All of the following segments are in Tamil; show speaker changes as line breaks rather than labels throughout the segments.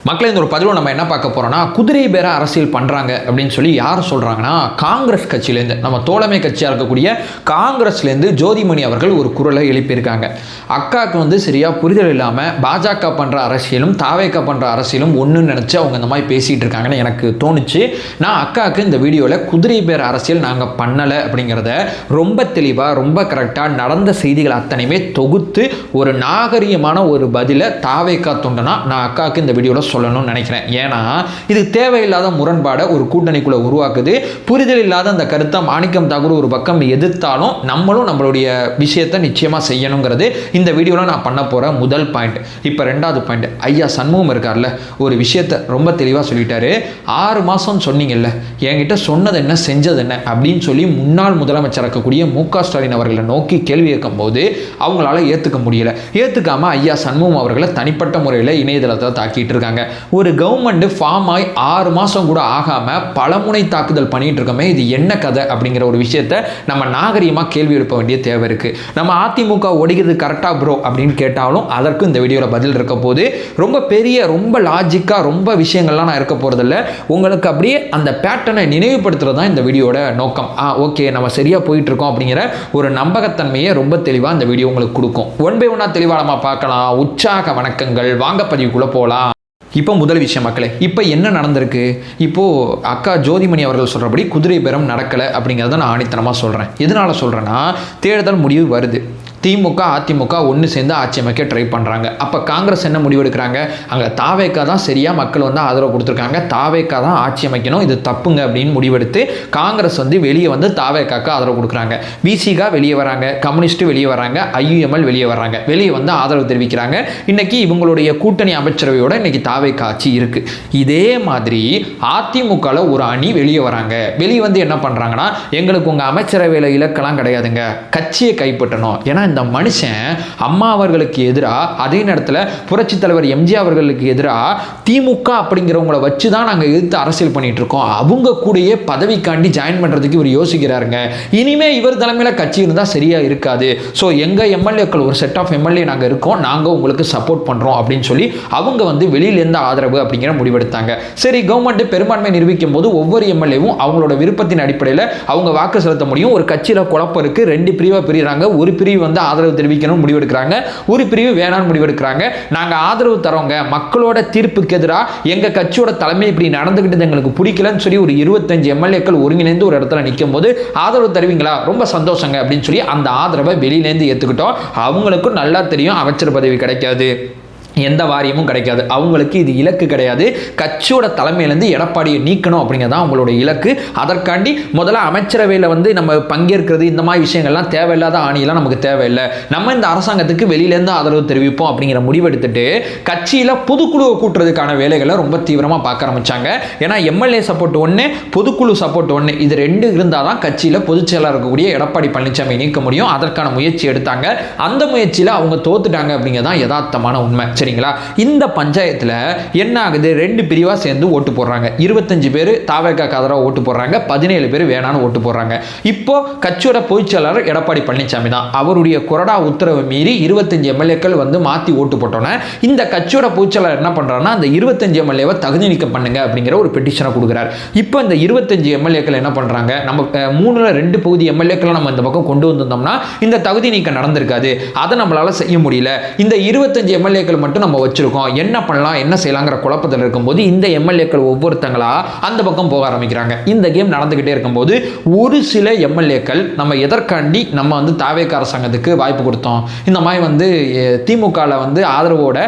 மக்களே இந்த ஒரு பதிவில் நம்ம என்ன பார்க்க போறோம்னா குதிரை பேர அரசியல் பண்றாங்க அப்படின்னு சொல்லி யார் சொல்றாங்கன்னா காங்கிரஸ் கட்சியிலேருந்து நம்ம தோழமை கட்சியாக இருக்கக்கூடிய காங்கிரஸ்லேருந்து ஜோதிமணி அவர்கள் ஒரு குரலை எழுப்பியிருக்காங்க. அக்காவுக்கு வந்து சரியா புரிதல் இல்லாமல் பாஜக பண்ற அரசியலும் தாவேக்கா பண்ற அரசியலும் ஒன்றுன்னு நினச்சி அவங்க இந்த மாதிரி பேசிகிட்டு இருக்காங்கன்னு எனக்கு தோணுச்சு. நான் அக்காவுக்கு இந்த வீடியோவில் குதிரை பேர அரசியல் நாங்கள் பண்ணலை அப்படிங்கிறத ரொம்ப தெளிவாக ரொம்ப கரெக்டாக நடந்த செய்திகள் அத்தனையுமே தொகுத்து ஒரு நாகரிகமான ஒரு பதிலை தாவேக்கா தொண்டனா நான் அக்காவுக்கு இந்த வீடியோவில் சொல்லணும்னு நினைக்கிறேன். ஏன்னா இது தேவையில்லாத முரண்பாடை ஒரு கூட்டணிக்குள்ள உருவாக்குது. புரிதல் இல்லாத அந்த கருத்தை மாணிக்கம் தாக்கூர் ஒரு பக்கம் எதிர்த்தாலும் நம்மளும் நம்மளுடைய விஷயத்தை நிச்சயமா செய்யணுங்கிறது இந்த வீடியோவில் நான் பண்ண போற முதல் பாயிண்ட். இப்போ ரெண்டாவது பாயிண்ட், ஐயா சண்முகம் இருக்கார்ல, ஒரு விஷயத்தை ரொம்ப தெளிவாக சொல்லிட்டாரு. 6 மாதம் சொன்னீங்கல்ல, என்கிட்ட சொன்னது என்ன செஞ்சது என்ன அப்படின்னு சொல்லி முன்னாள் முதலமைச்சர் இருக்கக்கூடிய மு.க. ஸ்டாலின் அவர்களை நோக்கி கேள்வி கேட்கும் போது அவங்களால ஏற்றுக்க முடியல. ஏற்றுக்காம ஐயா சண்முகம் அவர்களை தனிப்பட்ட முறையில் இணையதளத்தை தாக்கிட்டு இருக்காங்க. ஒரு கவர்மெண்ட் ஃபார்ம் ஆகி 6 மாதம் கூட ஆகாம பலமுனை தாக்குதல் பண்ணிட்டு இருக்கோமே, இது என்ன கதை அப்படிங்கிற ஒரு விஷயத்தை நம்ம நாகரிகமாக கேள்வி எழுப்ப வேண்டிய தேவை இருக்கு. நம்ம அதிமுக ஒடிக்கிறது கரெக்டா ப்ரோ அப்படின்னு கேட்டாலும் அதற்கு இந்த வீடியோவில் பதில் இருக்க போது. ரொம்ப பெரிய ரொம்ப லாஜிக்காக ரொம்ப விஷயங்கள்லாம் நான் இருக்க போறதில்ல. உங்களுக்கு அப்படியே அந்த பேட்டர்னை நினைவுபடுத்துறது தான் இந்த வீடியோட நோக்கம். ஓகே, நம்ம சரியா போயிட்டு இருக்கோம் அப்படிங்கிற ஒரு நம்பகத்தன்மையை ரொம்ப தெளிவாக இந்த வீடியோ உங்களுக்கு கொடுக்கும். ஒன் பை ஒன்னா தெளிவாக நம்ம பார்க்கலாம். உற்சாக வணக்கங்கள், வாங்க பதிவுக்குள்ள போகலாம். இப்போ முதல் விஷயம் மக்களே, இப்போ என்ன நடந்திருக்கு? இப்போது அக்கா ஜோதிமணி அவர்கள் சொல்கிறபடி குதிரை பேரம் நடக்கலை அப்படிங்கிறத நான் ஆணித்தனமாக சொல்கிறேன். எதனால் சொல்கிறேன்னா, தேர்தல் முடிவு வருது. திமுக அதிமுக ஒன்று சேர்ந்து ஆட்சி அமைக்க ட்ரை பண்ணுறாங்க. அப்போ காங்கிரஸ் என்ன முடிவெடுக்கிறாங்க? அங்கே தாவேக்கா தான் சரியாக மக்கள் வந்து ஆதரவு கொடுத்துருக்காங்க, தாவேக்கா தான் ஆட்சி அமைக்கணும், இது தப்புங்க அப்படின்னு முடிவெடுத்து காங்கிரஸ் வந்து வெளியே வந்து தாவேக்காக்கு ஆதரவு கொடுக்குறாங்க. விசிகா வெளியே வராங்க, கம்யூனிஸ்ட்டு வெளியே வராங்க, ஐயுஎம்எல் வெளியே வராங்க, வெளியே வந்து ஆதரவு தெரிவிக்கிறாங்க. இன்னைக்கு இவங்களுடைய கூட்டணி அமைச்சரவையோட இன்னைக்கு தாவேக்கா ஆட்சி இருக்குது. இதே மாதிரி அதிமுகவில் ஒரு அணி வெளியே வராங்க. வெளியே வந்து என்ன பண்ணுறாங்கன்னா, எங்களுக்கு உங்கள் அமைச்சரவையில் இலக்கெல்லாம் கிடையாதுங்க, கட்சியை கைப்பற்றணும். ஏன்னா இந்த மனுஷன் அம்மா அவர்களுக்கு எதிராக, அதே நேரத்தில் புரட்சி தலைவர் எம்ஜிஆர் அவர்களுக்கு எதிராக திமுக அப்படிங்கிறவங்கள வச்சு தான் நாங்கள் எதிர்த்து அரசியல் பண்ணிட்டு இருக்கோம். அவங்க கூடயே பதவிக்காண்டி ஜாயின் பண்ணுறதுக்கு இவர் யோசிக்கிறாருங்க. இனிமே இவர் தலைமையில் கட்சி இருந்தால் சரியாக இருக்காது. ஸோ எங்கள் எம்எல்ஏக்கள் ஒரு செட் ஆஃப் எம்எல்ஏ நாங்கள் இருக்கோம், நாங்கள் உங்களுக்கு சப்போர்ட் பண்ணுறோம் அப்படின்னு சொல்லி அவங்க வந்து வெளியிலேருந்து ஆதரவு அப்படிங்கிற முடிவெடுத்தாங்க. சரி, கவர்மெண்ட் பெரும்பான்மை நிரூபிக்கும் போது ஒவ்வொரு எம்எல்ஏவும் அவங்களோட விருப்பத்தின் அடிப்படையில் அவங்க வாக்கு செலுத்த முடியும். ஒரு கட்சியில் குழப்பம் இருக்குது, 2 பிரிவாக பிரிகிறாங்க. ஒரு பிரிவு வந்து ஆதரவு தெரிவிக்கணும் முடிவெடுக்கிறாங்க, ஒரு பிரிவு வேணாம் முடிவெடுக்கிறாங்க. நாங்க ஆதரவு தரோங்க, மக்களோட தீர்ப்புக்கு எதிராக எங்க கட்சியோட தலைமை இப்படி நடந்துகிட்டு எங்களுக்கு பிடிக்கலன்னு சொல்லி ஒரு 25 எம்எல்ஏக்கள் ஒருங்கிணைந்து ஒரு இடத்துல நிற்கும் போது ஆதரவு தருவீங்களா? ரொம்ப சந்தோஷங்க அப்படின்னு சொல்லி அந்த ஆதரவை வெளியிலேருந்து ஏற்றுக்கிட்டோம். அவங்களுக்கும் நல்லா தெரியும் அமைச்சர் பதவி கிடைக்காது, எந்த வாரியமும் கிடைக்காது, அவங்களுக்கு இது இலக்கு கிடையாது. கட்சியோட தலைமையிலேருந்து எடப்பாடியை நீக்கணும் அப்படிங்கிறது தான் அவங்களோட இலக்கு. அதற்காண்டி முதல்ல அமைச்சரவையில் வந்து நம்ம பங்கேற்கிறது, இந்த மாதிரி விஷயங்கள்லாம் தேவையில்லாத ஆணையெல்லாம் நமக்கு தேவையில்லை, நம்ம இந்த அரசாங்கத்துக்கு வெளியிலேருந்து ஆதரவு தெரிவிப்போம் அப்படிங்கிற முடிவெடுத்துட்டு கட்சியில் பொதுக்குழுவை கூட்டுறதுக்கான வேலைகளை ரொம்ப தீவிரமாக பார்க்க ஆரம்பிச்சாங்க. ஏன்னா எம்எல்ஏ சப்போர்ட் ஒன்று, பொதுக்குழு சப்போர்ட் ஒன்று, இது 2 இருந்தால் தான் கட்சியில் பொதுச் செயலாளர் இருக்கக்கூடிய எடப்பாடி பழனிசாமி நீக்க முடியும். அதற்கான முயற்சி எடுத்தாங்க. அந்த முயற்சியில் அவங்க தோத்துட்டாங்க அப்படிங்கிறது தான் யதார்த்தமான உண்மை. சரிங்களா? இந்த பஞ்சாயத்தில் என்ன ஆகுது? 2 பிரிவா சேர்ந்து ஓட்டு போடுறாங்க. 25 பேர் தாவேக்காக்கு ஆதரவா ஓட்டு போடுறாங்க, 17 பேர் வேணான்னு ஓட்டு போடுறாங்க. இப்போ கட்சியோட பொதுச் செயலாளர் எடப்பாடி பழனிசாமி தான். அவருடைய கொறடா உத்தரவை மீறி 25 எம்எல்ஏக்கள் வந்து மாற்றி ஓட்டு போட்டோன்னே இந்த கட்சியோட பொதுச் செயலாளர் என்ன பண்றாருன்னா, அந்த 25 எம்எல்ஏவை தகுதி நீக்கம் பண்ணுங்க அப்படிங்கிற ஒரு பெட்டிஷனை கொடுக்குறாரு. இப்போ இந்த 25 எம்எல்ஏக்கள் என்ன பண்றாங்க? நம்ம 3ல் 2 பகுதி எம்எல்ஏக்களை நம்ம இந்த பக்கம் கொண்டு வந்திருந்தோம்னா இந்த தகுதி நீக்கம் நடந்திருக்காது. அதை நம்மளால செய்ய முடியல. இந்த 25 எம்எல்ஏக்கள் மட்டும் நம்ம வச்சிருக்கோம், என்ன பண்ணலாம் என்ன செய்யலாங்கிற குழப்பத்தில் இருக்கும்போது இந்த எம்எல்ஏக்கள் ஒவ்வொருத்தங்களா அந்த பக்கம் போக ஆரம்பிக்கிறாங்க. இந்த கேம் நடந்துகிட்டே இருக்கும்போது ஒரு சில எம்எல்ஏக்கள் நம்ம எதற்காண்டி நம்ம வந்து தாவேக்கா அரசாங்கத்துக்கு வாய்ப்பு கொடுத்தோம், இந்த மாதிரி வந்து திமுகவில் வந்து ஆதரவோட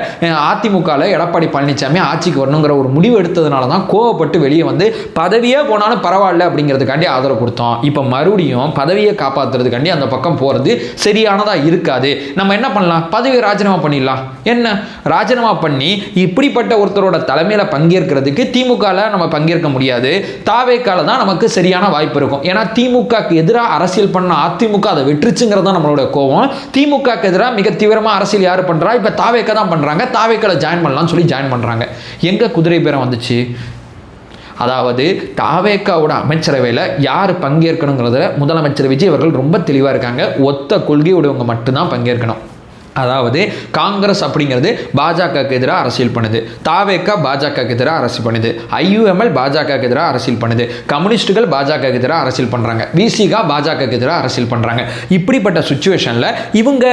அதிமுகவில் எடப்பாடி பழனிசாமி ஆட்சிக்கு வரணுங்கிற ஒரு முடிவு எடுத்ததுனால தான் கோவப்பட்டு வெளியே வந்து பதவியே போனாலும் பரவாயில்ல அப்படிங்கிறதுக்காண்டி ஆதரவு கொடுத்தோம். இப்போ மறுபடியும் பதவியை காப்பாற்றுறதுக்காண்டி அந்த பக்கம் போகிறது சரியானதா இருக்காது. நம்ம என்ன பண்ணலாம்? பதவியை ராஜினாமா பண்ணிடலாம். என்ன ராஜினாமா பண்ணி இப்படிப்பட்ட ஒருத்தரோட தலைமையில் பங்கேற்கிறதுக்கு திமுகவில் நம்ம பங்கேற்க முடியாது, தாவேக்கால தான் நமக்கு சரியான வாய்ப்பு இருக்கும். ஏன்னா திமுகக்கு எதிராக அரசியல் பண்ண அதிமுக அதை வெற்றிச்சுங்கிறது தான் நம்மளோட கோவம். திமுகக்கு எதிராக மிக தீவிரமாக அரசியல் யார் பண்ணுறா? இப்போ தாவேக்கா தான் பண்ணுறாங்க. தாவேக்கால ஜாயின் பண்ணலாம்னு சொல்லி ஜாயின் பண்ணுறாங்க. எங்கே குதிரை பேரம் வந்துச்சு? அதாவது தாவேக்காவோட அமைச்சரவையில் யார் பங்கேற்கணுங்கிறதுல முதலமைச்சர் விஜய் அவர்கள் ரொம்ப தெளிவாக இருக்காங்க. ஒத்த கொள்கையுடையவங்க மட்டும்தான் பங்கேற்கணும். அதாவது காங்கிரஸ் அப்படிங்கிறது பாஜகவுக்கு எதிராக அரசியல் பண்ணுது, தாவேகா பாஜகவுக்கு எதிராக அரசியல் பண்ணுது, ஐயுஎம்எல் பாஜகவுக்கு எதிராக அரசியல் பண்ணுது, கம்யூனிஸ்டுகள் பாஜகவுக்கு எதிராக அரசியல் பண்ணுறாங்க, விசிகா பாஜகவுக்கு எதிராக அரசியல் பண்ணுறாங்க. இப்படிப்பட்ட சுச்சுவேஷனில் இவங்க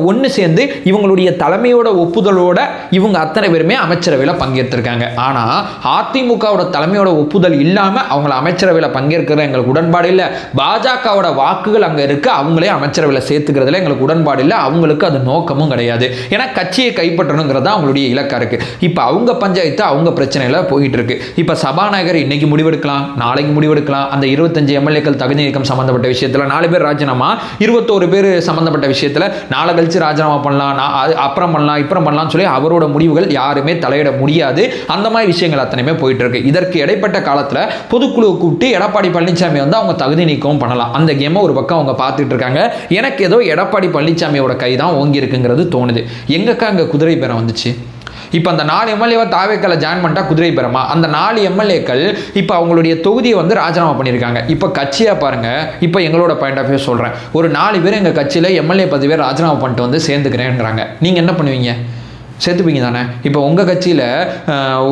ஒன்று சேர்ந்து இவங்களுடைய தலைமையோட ஒப்புதலோட இவங்க அத்தனை பேருமே அமைச்சரவையில் பங்கேற்றிருக்காங்க. ஆனால் அதிமுகவோட தலைமையோட ஒப்புதல் இல்லாமல் அவங்கள அமைச்சரவையில் பங்கேற்கிற எங்களுக்கு உடன்பாடு இல்லை, பாஜகவோட வாக்குகள் அங்கே இருக்கு, அவங்களே அமைச்சரவையில் சேர்த்துக்கிறதுல எங்களுக்கு உடன்பாடு இல்லை, அவங்களுக்கு அது நோக்கமும் கிடையாது. ஏன்னா கட்சியை கைப்பற்றணுங்கிறது அவங்களுடைய இலக்கா இருக்கு. இப்போ அவங்க பஞ்சாயத்து அவங்க பிரச்சனையில போயிட்டு இருக்கு. இப்போ சபாநாயகர் இன்னைக்கு முடிவெடுக்கலாம், நாளைக்கு முடிவெடுக்கலாம். அந்த 25 எம்எல்ஏக்கள் தகுதி நீக்கம் சம்பந்தப்பட்ட விஷயத்தில் 4 பேர் ராஜினாமா, 21 பேர் சம்பந்தப்பட்ட விஷயத்தில் நாளை கழிச்சு ராஜினாமா பண்ணலாம், அப்புறம் பண்ணலாம், இப்புறம் பண்ணலாம்னு சொல்லி அவரோட முடிவுகள் யாருமே தலையிட முடியாது. அந்த மாதிரி விஷயங்கள் அத்தனையுமே போயிட்டு இருக்கு. இதற்கு இடைப்பட்ட காலத்தில் பொதுக்குழுவை கூப்பிட்டு எடப்பாடி பழனிசாமி வந்து அவங்க தகுதி நீக்கவும் பண்ணலாம். அந்த கேமை ஒரு பக்கம் அவங்க பார்த்துட்டு இருக்காங்க. எனக்கு ஏதோ எடப்பாடி பழனிசாமியோட கை தான் ஓங்கி இருக்குங்கிறது தோணுது. எங்கக்கா அங்கே குதிரை பேரம் வந்துச்சு? இப்போ அந்த 4 எம்எல்ஏவை தாவேக்கால ஜாயின் பண்ணிட்டா குதிரை பெறமா? அந்த 4 எம்எல்ஏக்கள் இப்போ அவங்களுடைய தொகுதியை வந்து ராஜினாமா பண்ணியிருக்காங்க. இப்போ கட்சியாக பாருங்க, இப்போ எங்களோட பாயிண்ட் ஆஃப் வியூ சொல்கிறேன், ஒரு 4 பேர் எங்கள் கட்சியில் எம்எல்ஏ 10 பேர் ராஜினாமா பண்ணிட்டு வந்து சேர்ந்துக்கிறேன்றாங்க. நீங்கள் என்ன பண்ணுவீங்க? சேர்த்துப்பீங்க தானே? இப்போ உங்கள் கட்சியில்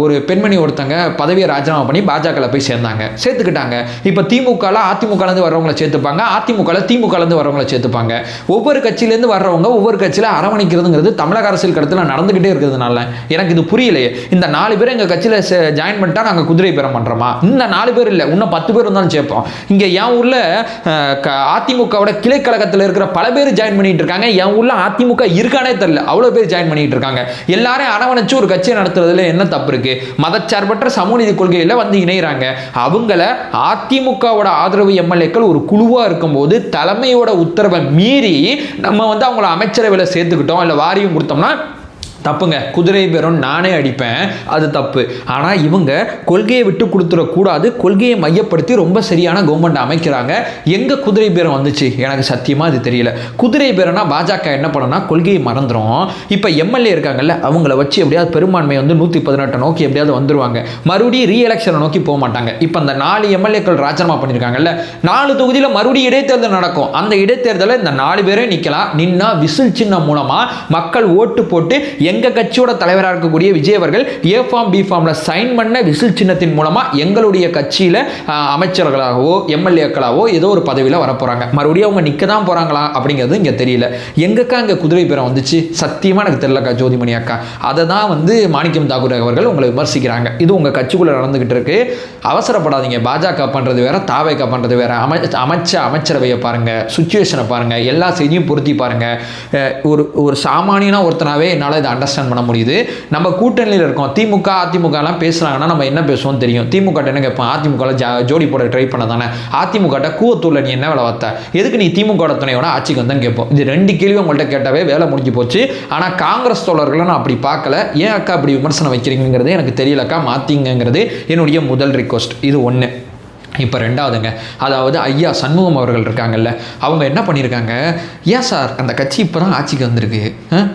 ஒரு பெண்மணி ஒருத்தங்க பதவியை ராஜினாமா பண்ணி பாஜகவில் போய் சேர்ந்தாங்க, சேர்த்துக்கிட்டாங்க. இப்போ திமுகவில் அதிமுகலேருந்து வர்றவங்களை சேர்த்துப்பாங்க, அதிமுகவில் திமுகலேருந்து வர்றவங்களை சேர்த்துப்பாங்க. ஒவ்வொரு கட்சியிலேருந்து வர்றவங்க ஒவ்வொரு கட்சியில் அரவணைக்கிறதுங்கிறது தமிழக அரசியல் கடத்தில் நடந்துக்கிட்டே இருக்கிறதுனால எனக்கு இது புரியலையே. இந்த 4 பேர் எங்கள் கட்சியில் ஜாயின் பண்ணிட்டா நாங்கள் குதிரை பேரம் பண்ணுறோமா? இந்த 4 பேர் இல்லை, இன்னும் 10 பேர் இருந்தாலும் சேர்ப்போம். இங்கே என் ஊரில் அதிமுகவோட கிளை கழகத்தில் இருக்கிற பல பேர் ஜாயின் பண்ணிட்டு இருக்காங்க. என் ஊரில் அதிமுக இருக்கானே தெரியல, அவ்வளோ பேர் ஜாயின் பண்ணிட்டு இருக்காங்க. எல்லாரையும் அரவணைச்சு ஒரு கட்சியை நடத்துறதுல என்ன தப்பு இருக்கு? மதச்சார்பற்ற சமூக நீதி கொள்கையில வந்து இணைகிறாங்க. அவங்கள அதிமுகவோட ஆதரவு எம்எல்ஏக்கள் ஒரு குழுவா இருக்கும்போது தலைமையோட உத்தரவை மீறி நம்ம வந்து அவங்கள அமைச்சரவையில் சேர்த்துக்கிட்டோம், இல்லை வாரியம் கொடுத்தோம்னா தப்புங்க. குதிரை பேரம் நானே அடிப்பேன், அது தப்பு. ஆனால் இவங்க கொள்கையை விட்டு கொடுத்துடக்கூடாது, கொள்கையை மையப்படுத்தி ரொம்ப சரியான கவர்மெண்ட் அமைக்கிறாங்க. எங்கே குதிரை பேரம் வந்துச்சு எனக்கு சத்தியமாக அது தெரியல. குதிரை பேரம்னா பாஜக என்ன பண்ணணும்னா கொள்கையை மறந்துடும். இப்போ எம்எல்ஏ இருக்காங்கல்ல, அவங்கள வச்சு எப்படியாவது பெரும்பான்மை வந்து 118 நோக்கி எப்படியாவது வந்துருவாங்க, மறுபடியும் ரீஎலெக்ஷனை நோக்கி போக மாட்டாங்க. இப்போ அந்த 4 எம்எல்ஏக்கள் ராஜினாமா பண்ணியிருக்காங்கல்ல, 4 தொகுதியில் மறுபடியும் இடைத்தேர்தல் நடக்கும். அந்த இடைத்தேர்தலில் இந்த 4 பேரே நிற்கலாம். நின்னா விசில் சின்னம் மூலமாக மக்கள் ஓட்டு போட்டு எங்க கட்சியோட தலைவராக இருக்கக்கூடிய விஜய் அவர்கள் ஏ ஃபார்ம் பி ஃபார்ம்ல சைன் பண்ண விசில் சின்னத்தின் மூலமா எங்களுடைய கட்சியில அமைச்சர்களாகவோ எம்எல்ஏக்களாவோ ஏதோ ஒரு பதவியில் வரப்போறாங்க. மறுபடியும் அவங்க நிற்க தான் போறாங்களா அப்படிங்கிறது இங்க தெரியல. எங்கக்கா இங்க குதிரை பேரம் வந்துச்சு? சத்தியமா எனக்கு தெரியலக்கா ஜோதிமணி அக்கா. அதை தான் வந்து மாணிக்கம் தாக்கூர் அவர்கள் உங்களை விமர்சிக்கிறாங்க. இது உங்க கட்சிக்குள்ள நடந்துகிட்டு இருக்கு. அவசரப்படாதீங்க. பாஜக பண்றது வேற, தாவேகா பண்றது வேற. அமைச்சரவையை பாருங்க, சுச்சுவேஷனை பாருங்க, எல்லா செய்தியும் பொருத்தி பாருங்க. ஒரு சாமானியனா ஒருத்தனாவே என்னால் இதை அண்டர்ஸ்டாண்ட் பண்ண முடியுது. நம்ம கூட்டணியில் இருக்கோம், திமுக அதிமுகலாம் பேசுகிறாங்கன்னா நம்ம என்ன பேசுவோம் தெரியும். திமுக என்ன கேட்போம்? அதிமுக ஜோடி போட ட்ரை பண்ண தானே. அதிமுக கூவத்தூரில் நீ என்ன வேலை பார்த்த, எதுக்கு நீ திமுக துணையோட ஆட்சிக்கு வந்தேன்னு கேட்போம். இது 2 கேள்வி உங்கள்கிட்ட கேட்டாவே வேலை முடிஞ்சு போச்சு. ஆனால் காங்கிரஸ் தோழர்களை நான் அப்படி பார்க்கல. ஏன் அக்கா அப்படி விமர்சனம் வைக்கிறீங்கிறது எனக்கு தெரியலக்கா, மாற்றிங்கிறது என்னுடைய முதல் ரிக்வஸ்ட். இது ஒன்று. இப்போ 2வதுங்க, அதாவது ஐயா சண்முகம் அவர்கள் இருக்காங்கல்ல, அவங்க என்ன பண்ணியிருக்காங்க, ஏன் சார் அந்த கட்சி இப்போ தான் ஆட்சிக்கு வந்திருக்கு,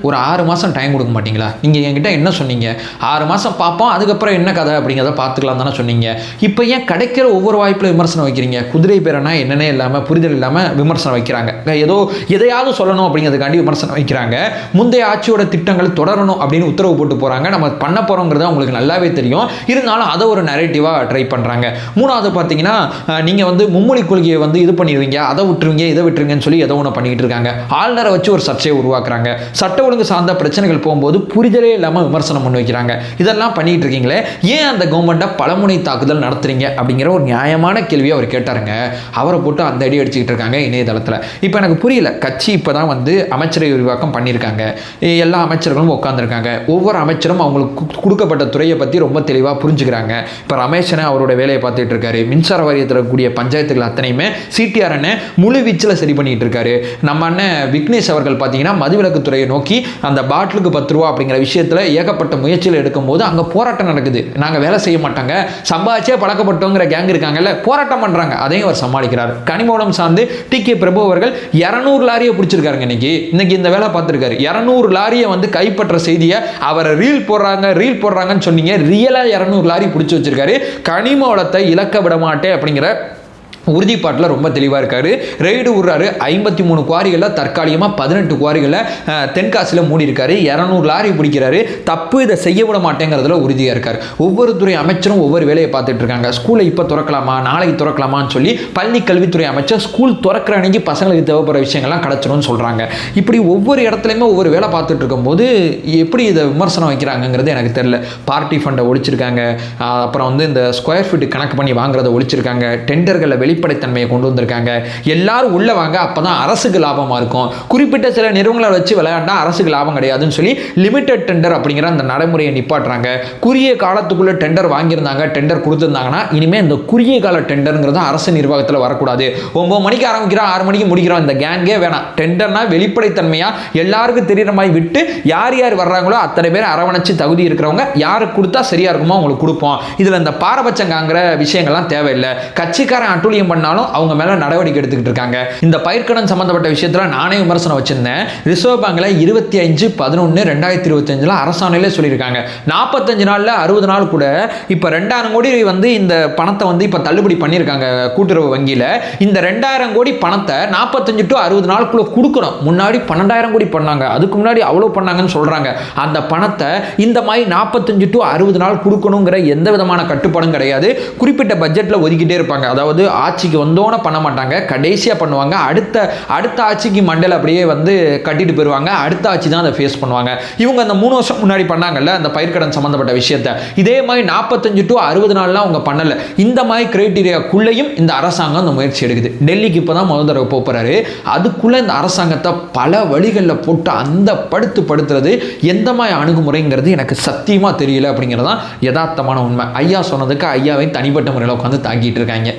ஒரு 6 மாதம் டைம் கொடுக்க மாட்டீங்களா? நீங்கள் என்கிட்ட என்ன சொன்னீங்க? 6 மாதம் பார்ப்போம், அதுக்கப்புறம் என்ன கதை அப்படிங்கிறத பார்த்துக்கலாம் தானே சொன்னீங்க. இப்போ ஏன் கிடைக்கிற ஒவ்வொரு வாய்ப்பில் விமர்சனம் வைக்கிறீங்க? குதிரை பேரனா என்னன்னே இல்லாமல் புரிதல் இல்லாமல் விமர்சனம் வைக்கிறாங்க. ஏதோ எதையாவது சொல்லணும் அப்படிங்கிறதுக்காண்டி விமர்சனம் வைக்கிறாங்க. முந்தைய ஆட்சியோட திட்டங்கள் தொடரணும் அப்படின்னு உத்தரவு போட்டு போகிறாங்க. நம்ம பண்ண போகிறோங்கிறத உங்களுக்கு நல்லாவே தெரியும். இருந்தாலும் அதை ஒரு நரேட்டிவாக ட்ரை பண்ணுறாங்க. 3வது பார்த்தீங்கன்னா, நீங்கள் வந்து மும்மொழி கொள்கையை வந்து இது பண்ணிடுவீங்க, அதை விட்டுருவீங்க, இதை விட்டுருங்கன்னு சொல்லி ஏதோ ஒன்று பண்ணிக்கிட்டு இருக்காங்க. ஆளுநரை வச்சு ஒரு சர்ச்சையை உருவாக்குறாங்க. சட்ட ஒழுங்கு சார்ந்த பிரச்சனைகள் போகும்போது புரிதலே இல்லாமல் விமர்சனம் பண்ணி வைக்கிறாங்க. இதெல்லாம் பண்ணிட்டு இருக்கீங்களே, ஏன் அந்த கவர்மெண்ட்டை பலமுனை தாக்குதல் நடத்துறீங்க அப்படிங்கிற ஒரு நியாயமான கேள்வியை அவர் கேட்டாருங்க. அவரை போட்டு அந்த அடி அடிச்சுக்கிட்டு இருக்காங்க இணையதளத்தில். இப்போ எனக்கு புரியல, கட்சி இப்போ தான் வந்து அமைச்சரை விரிவாக்கம் பண்ணியிருக்காங்க, எல்லா அமைச்சர்களும் உட்காந்துருக்காங்க. ஒவ்வொரு அமைச்சரும் அவங்களுக்கு கொடுக்கப்பட்ட துறையை பற்றி ரொம்ப தெளிவாக புரிஞ்சுக்கிறாங்க. இப்போ ரமேஷனை அவரோட வேலையை பார்த்துட்டு இருக்காரு. மின்சார வாரியத்தில் இருக்கக்கூடிய பஞ்சாயத்துகள் அத்தனையுமே சிடிஆர் அண்ணன் முழு வீச்சில் சரி பண்ணிட்டு இருக்காரு. நம்ம அண்ணன் விக்னேஷ் அவர்கள் பார்த்தீங்கன்னா மதுவிலக்கு துறையை நோக்கி அந்த பாட்டிலுக்கு 10 ரூபா அப்படிங்கிற விஷயத்தில் ஏகப்பட்ட முயற்சியில் எடுக்கும்போது அங்கே போராட்டம் நடக்குது. நாங்கள் வேலை செய்ய மாட்டாங்க, சம்பாதிச்சே பழக்கப்பட்டோங்கிற கேங் இருக்காங்கல்ல, போராட்டம் பண்ணுறாங்க. அதையும் அவர் சமாளிக்கிறார். கனிமவளம் சார்ந்து டி.கே. பிரபு அவர்கள் 200 லாரியை பிடிச்சிருக்காருங்க. இன்னைக்கு இந்த வேலை பார்த்துருக்காரு. 200 லாரியை வந்து கைப்பற்ற செய்தியை அவரை ரீல் போடுறாங்கன்னு சொன்னீங்க. ரியலாக 200 லாரி பிடிச்சி வச்சிருக்காரு. கனிமவளத்தை இழக்க விட மாட்டேன் அப்படிங்கிற உறுதிப்பாட்டில் ரொம்ப தெளிவாக இருக்காரு. ரெய்டு விடுறாரு. 53 குவாரிகளில் தற்காலிகமாக 18 குவாரிகளை தென்காசியில் மூடி இருக்காரு. 200 லாரி பிடிக்கிறாரு. தப்பு இதை செய்ய விட மாட்டேங்கிறதுல உறுதியாக இருக்கார். ஒவ்வொரு துறை அமைச்சரும் ஒவ்வொரு வேலையை பார்த்துட்டு இருக்காங்க. ஸ்கூலை இப்போ திறக்கலாமா, நாளைக்கு திறக்கலாமான்னு சொல்லி பள்ளி கல்வித்துறை அமைச்சர் ஸ்கூல் திறக்கிற அன்னைக்கு பசங்களுக்கு தேவைப்படுற விஷயங்கள்லாம் கிடச்சிரும்னு சொல்கிறாங்க. இப்படி ஒவ்வொரு இடத்துலையுமே ஒவ்வொரு வேலை பார்த்துட்டு இருக்கும்போது எப்படி இதை விமர்சனம் வைக்கிறாங்கிறது எனக்கு தெரியல. பார்ட்டி ஃபண்டை ஒழிச்சிருக்காங்க. அப்புறம் இந்த ஸ்கொயர் ஃபீட் கணக்கு பண்ணி வாங்குறதை ஒழிச்சிருக்காங்க. டெண்டர்களை வெளிப்படைத்தன்மையை கொண்டு வந்திருக்காங்க. எல்லாரும் உள்ள வாங்க, அப்பதான் அரசுக்கு லாபமா இருக்கும். குறிப்பிட்ட சில நிறுவனங்களை வச்சு விளையாண்டா அரசுக்கு லாபம் கிடையாதுன்னு சொல்லி லிமிடெட் டெண்டர் அப்படிங்கிற அந்த நடைமுறையை நிப்பாட்டுறாங்க. குறுகிய காலத்துக்குள்ள டெண்டர் வாங்கியிருந்தாங்க, டெண்டர் கொடுத்துருந்தாங்கன்னா இனிமே இந்த குறுகிய கால டெண்டருங்கிறது அரசு நிர்வாகத்தில் வரக்கூடாது. 9 மணிக்கு ஆரம்பிக்கிறோம், 6 மணிக்கு முடிக்கிறோம், இந்த கேங்கே வேணாம். டெண்டர்னா வெளிப்படைத்தன்மையா எல்லாருக்கும் தெரியுற மாதிரி விட்டு யார் யார் வர்றாங்களோ அத்தனை பேர் அரவணைச்சு தகுதி இருக்கிறவங்க யாருக்கு கொடுத்தா சரியா இருக்குமோ அவங்களுக்கு கொடுப்போம். இதுல இந்த பாரபட்சங்கிற விஷயங்கள்லாம் தேவையில்லை. கட்சிக்காரன் அட்டூழியம் பண்ணாலும் அவங்க மேல நடவடிக்கை எடுத்துக்கிட்டு இருக்காங்க. இந்த பயிர்க்கடன் சம்பந்தப்பட்ட விஷயத்துல நானே விமர்சனம் வச்சிருந்தேன். ரிசர்வ் பேங்க்ல 25/11/2025 அரசாணையிலே சொல்லியிருக்காங்க 45 நாள்ல 60 நாள் கூட இப்ப 2000 கோடி இந்த பணத்தை இப்ப தள்ளுபடி பண்ணியிருக்காங்க கூட்டுறவு வங்கியில. இந்த 2000 கோடி பணத்தை 45 to 60 நாளுக்குள்ள கொடுக்கணும். முன்னாடி 12,000 கோடி பண்ணாங்க, அதுக்கு முன்னாடி அவ்வளவு பண்ணாங்கன்னு சொல்றாங்க. அந்த பணத்தை இந்த மாதிரி 45 to 60 நாள் கொடுக்கணுங்கிற எந்த விதமான கட்டுப்பாடும் கிடையாது. குறிப்பிட்ட பட்ஜெட்ல ஒதுக்கிட்டே இருப்பாங்க. அதாவது ஆட்சிக்கு வந்தோன்னு பண்ண மாட்டாங்க, கடைசியாக பண்ணுவாங்க. அடுத்த ஆட்சிக்கு மண்டல அப்படியே கட்டிட்டு போயிடுவாங்க. அடுத்த ஆட்சி தான் அதை ஃபேஸ் பண்ணுவாங்க. இவங்க அந்த 3 வருஷம் முன்னாடி பண்ணாங்கல்ல அந்த பயிர்க்கடன் சம்பந்தப்பட்ட விஷயத்தை, இதே மாதிரி 45 to 60 நாள்லாம் அவங்க பண்ணல. இந்த மாதிரி கிரைட்டீரியாக்குள்ளேயும் இந்த அரசாங்கம் அந்த முயற்சி எடுக்குது. டெல்லிக்கு இப்போ தான் முதல் தடவை போகிறாரு. அதுக்குள்ளே இந்த அரசாங்கத்தை பல வழிகளில் போட்டு அந்த படுத்துறது எந்த மாதிரி அணுகுமுறைங்கிறது எனக்கு சத்தியமாக தெரியல அப்படிங்கிறது தான் யதார்த்தமான உண்மை. ஐயா சொன்னதுக்கு ஐயாவை தனிப்பட்ட முறையில் உட்காந்து தாக்கிட்டு இருக்காங்க.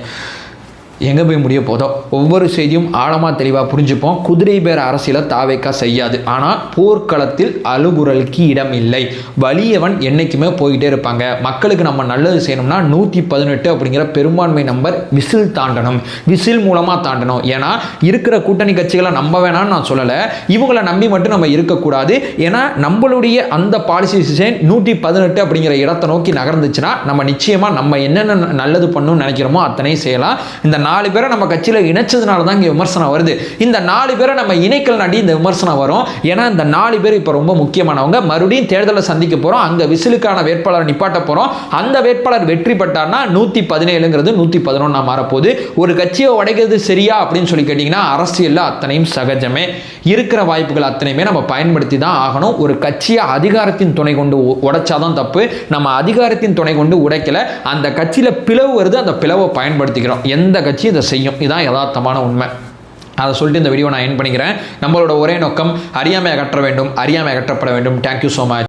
எங்கே போய் முடிய போதோ. ஒவ்வொரு செய்தியும் ஆழமாக தெளிவாக புரிஞ்சுப்போம். குதிரை பேர அரசியலை தாவேக்கா செய்யாது. ஆனால் போர்க்களத்தில் அழுகுறலுக்கு இடம் இல்லை. வலியவன் என்றைக்குமே போய்கிட்டே இருப்பாங்க. மக்களுக்கு நம்ம நல்லது செய்யணும்னா 118 அப்படிங்கிற பெரும்பான்மை நம்பர் விசில் தாண்டணும். விசில் மூலமாக தாண்டணும். ஏன்னா இருக்கிற கூட்டணி கட்சிகளை நம்ப வேணாம்னு நான் சொல்லலை. இவங்களை நம்பி மட்டும் நம்ம இருக்கக்கூடாது. ஏன்னா நம்மளுடைய அந்த பாலிசி டிசைன் 118 அப்படிங்கிற இடத்தை நோக்கி நகர்ந்துச்சுன்னா நம்ம நிச்சயமாக நம்ம என்னென்ன நல்லது பண்ணணும்னு நினைக்கிறோமோ அத்தனையும் செய்யலாம். இந்த 4 பேரை நம்ம கட்சியில் இணைச்சதுனால தான் இங்கே விமர்சனம் வருது. இந்த 4 பேரை நம்ம இணைக்கல் நாட்டி இந்த விமர்சனம் வரும். ஏன்னா இந்த 4 பேர் இப்போ ரொம்ப முக்கியமானவங்க. மறுபடியும் தேர்தலை சந்திக்க போகிறோம். அங்கே விசிலுக்கான வேட்பாளரை நிப்பாட்ட போகிறோம். அந்த வேட்பாளர் வெற்றி பெற்றார்னா 117ங்கிறது 111 மாறப்போகுது. ஒரு கட்சியை உடைக்கிறது சரியா அப்படின்னு சொல்லி கேட்டிங்கன்னா அரசியலில் அத்தனையும் சகஜமே. இருக்கிற வாய்ப்புகள் அத்தனையுமே நம்ம பயன்படுத்தி தான் ஆகணும். ஒரு கட்சியை அதிகாரத்தின் துணை கொண்டு உடைச்சாதான் தப்பு. நம்ம அதிகாரத்தின் துணை கொண்டு உடைக்கல. அந்த கட்சியில் பிளவு வருது, அந்த பிளவை பயன்படுத்திக்கிறோம். எந்த கட்சி இதை செய்யும். இதுதான் யதார்த்தமான உண்மை. அதை சொல்லிட்டு இந்த வீடியோ நான் எண்ட் பண்ணிக்கிறேன். நம்மளோட ஒரே நோக்கம் அறியாமை அகற்ற வேண்டும், அறியாமை அகற்றப்பட வேண்டும். Thank you so much.